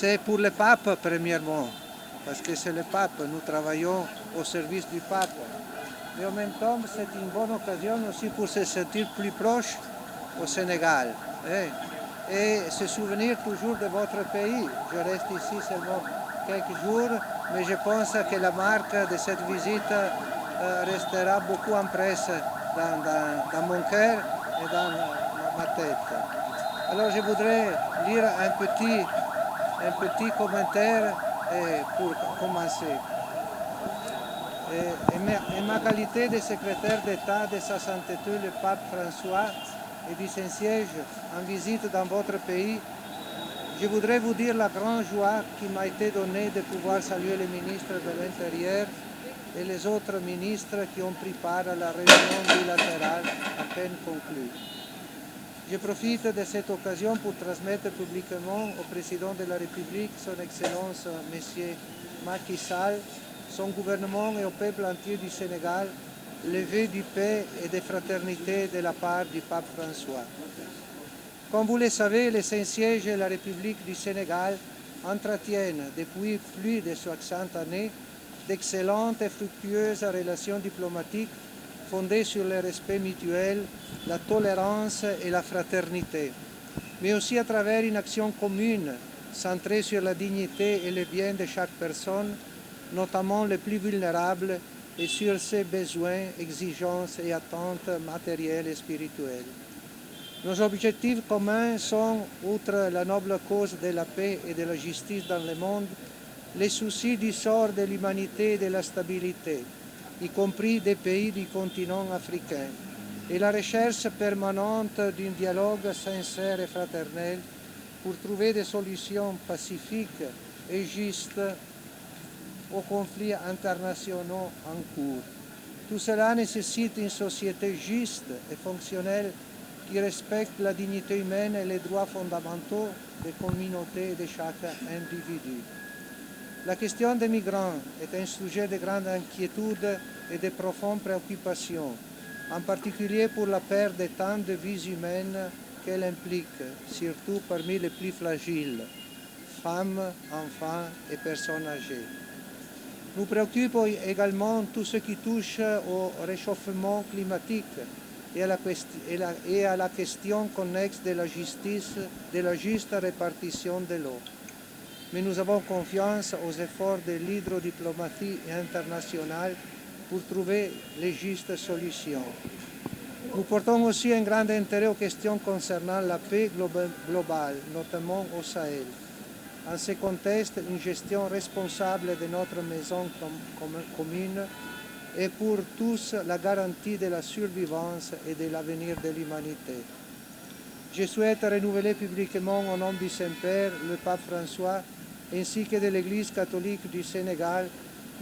C'est pour le pape, premièrement, parce que c'est le pape, nous travaillons au service du pape. Et en même temps, c'est une bonne occasion aussi pour se sentir plus proche au Sénégal. Et se souvenir toujours de votre pays. Je reste ici seulement quelques jours, mais je pense que la marque de cette visite restera beaucoup impresse dans mon cœur et dans ma tête. Alors je voudrais lire un petit commentaire pour commencer. En ma qualité de secrétaire d'État de sa sainteté le pape François et du Saint-Siège en visite dans votre pays, je voudrais vous dire la grande joie qui m'a été donnée de pouvoir saluer les ministres de l'Intérieur et les autres ministres qui ont pris part à la réunion bilatérale à peine conclue. Je profite de cette occasion pour transmettre publiquement au président de la République, son Excellence M. Macky Sall, son gouvernement et au peuple entier du Sénégal, le vœu de paix et de fraternité de la part du pape François. Comme vous le savez, le Saint-Siège et la République du Sénégal entretiennent depuis plus de 60 années d'excellentes et fructueuses relations diplomatiques fondées sur le respect mutuel, la tolérance et la fraternité, mais aussi à travers une action commune centrée sur la dignité et le bien de chaque personne, notamment les plus vulnérables, et sur ses besoins, exigences et attentes matérielles et spirituelles. Nos objectifs communs sont, outre la noble cause de la paix et de la justice dans le monde, les soucis du sort de l'humanité et de la stabilité, y compris des pays du continent africain, et la recherche permanente d'un dialogue sincère et fraternel pour trouver des solutions pacifiques et justes aux conflits internationaux en cours. Tout cela nécessite une société juste et fonctionnelle qui respecte la dignité humaine et les droits fondamentaux des communautés et de chaque individu. La question des migrants est un sujet de grande inquiétude et de profonde préoccupation, en particulier pour la perte de tant de vies humaines qu'elle implique, surtout parmi les plus fragiles, femmes, enfants et personnes âgées. Nous préoccupe également tout ce qui touche au réchauffement climatique et à la question connexe de la justice, de la juste répartition de l'eau. Mais nous avons confiance aux efforts de l'hydrodiplomatie internationale pour trouver les justes solutions. Nous portons aussi un grand intérêt aux questions concernant la paix globale, notamment au Sahel. En ce contexte, une gestion responsable de notre maison commune est pour tous la garantie de la survivance et de l'avenir de l'humanité. Je souhaite renouveler publiquement au nom du Saint-Père, le pape François, ainsi que de l'Église catholique du Sénégal,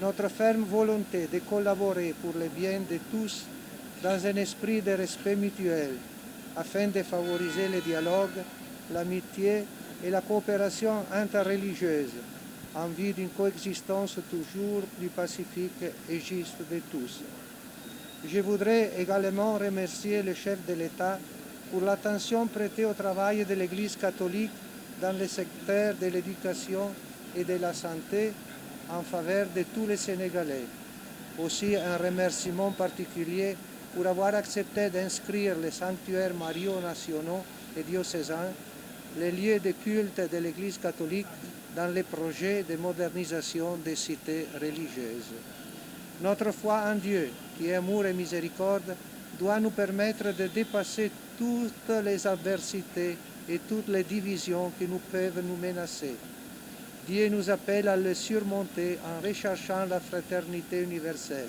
notre ferme volonté de collaborer pour le bien de tous dans un esprit de respect mutuel, afin de favoriser le dialogue, l'amitié et la coopération interreligieuse, en vue d'une coexistence toujours plus pacifique et juste de tous. Je voudrais également remercier le chef de l'État pour l'attention prêtée au travail de l'Église catholique dans le secteur de l'éducation et de la santé en faveur de tous les Sénégalais. Aussi un remerciement particulier pour avoir accepté d'inscrire les sanctuaires mariaux nationaux et diocésains, les lieux de culte de l'Église catholique, dans les projets de modernisation des cités religieuses. Notre foi en Dieu, qui est amour et miséricorde, doit nous permettre de dépasser toutes les adversités et toutes les divisions qui nous peuvent nous menacer. Dieu nous appelle à le surmonter en recherchant la fraternité universelle.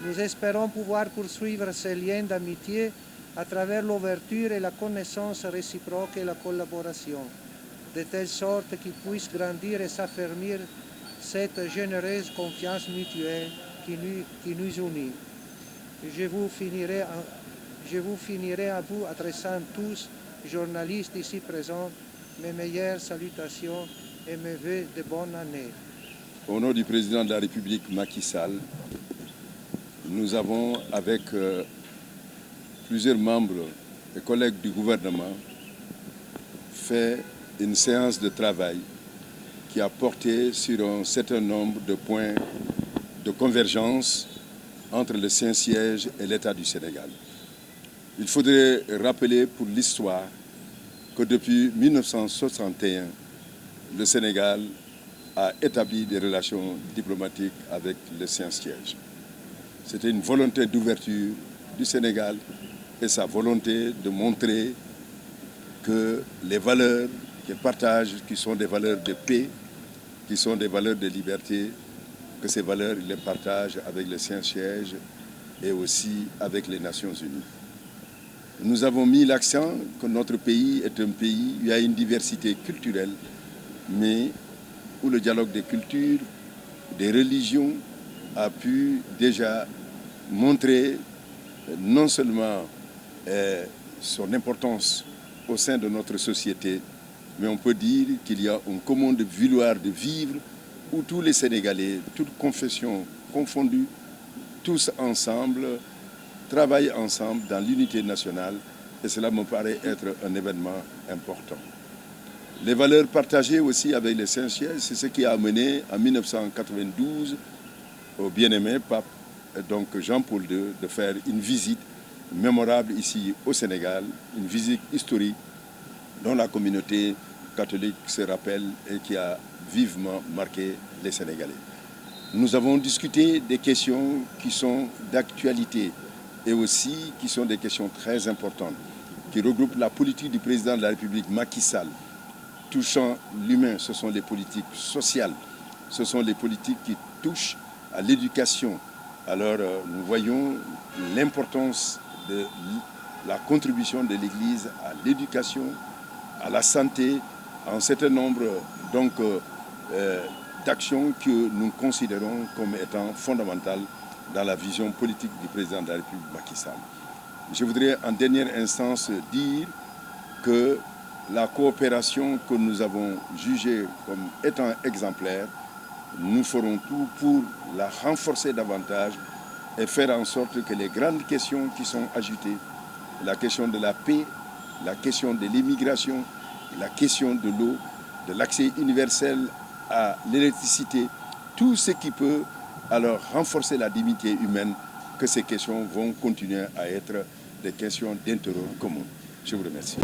Nous espérons pouvoir poursuivre ces liens d'amitié à travers l'ouverture et la connaissance réciproque et la collaboration, de telle sorte qu'ils puissent grandir et s'affermir cette généreuse confiance mutuelle qui nous unit. Je vous finirai à vous adressant tous, journalistes ici présents, mes meilleures salutations et mes vœux de bonne année. Au nom du président de la République, Macky Sall, nous avons avec plusieurs membres et collègues du gouvernement fait une séance de travail qui a porté sur un certain nombre de points de convergence entre le Saint-Siège et l'État du Sénégal. Il faudrait rappeler pour l'histoire que depuis 1961, le Sénégal a établi des relations diplomatiques avec le Saint-Siège. C'était une volonté d'ouverture du Sénégal et sa volonté de montrer que les valeurs qu'il partage, qui sont des valeurs de paix, qui sont des valeurs de liberté, que ces valeurs, il les partage avec le Saint-Siège et aussi avec les Nations Unies. Nous avons mis l'accent que notre pays est un pays où il y a une diversité culturelle, mais où le dialogue des cultures, des religions a pu déjà montrer non seulement son importance au sein de notre société, mais on peut dire qu'il y a un commun de vouloir de vivre où tous les Sénégalais, toutes confessions confondues, tous ensemble, travaillent ensemble dans l'unité nationale et cela me paraît être un événement important. Les valeurs partagées aussi avec les Saint-Siège, c'est ce qui a amené en 1992 au bien-aimé pape donc Jean-Paul II de faire une visite mémorable ici au Sénégal, une visite historique dont la communauté catholique se rappelle et qui a vivement marqué les Sénégalais. Nous avons discuté des questions qui sont d'actualité et aussi qui sont des questions très importantes, qui regroupent la politique du président de la République Macky Sall, touchant l'humain. Ce sont les politiques sociales, ce sont les politiques qui touchent à l'éducation. Alors nous voyons l'importance de la contribution de l'Église à l'éducation, à la santé, à un certain nombre d'actions que nous considérons comme étant fondamentales dans la vision politique du président de la République Macky Sall. Je voudrais en dernière instance dire que la coopération que nous avons jugée comme étant exemplaire, nous ferons tout pour la renforcer davantage et faire en sorte que les grandes questions qui sont ajoutées, la question de la paix, la question de l'immigration, la question de l'eau, de l'accès universel à l'électricité, tout ce qui peut alors renforcer la dignité humaine, que ces questions vont continuer à être des questions d'intérêt commun. Je vous remercie.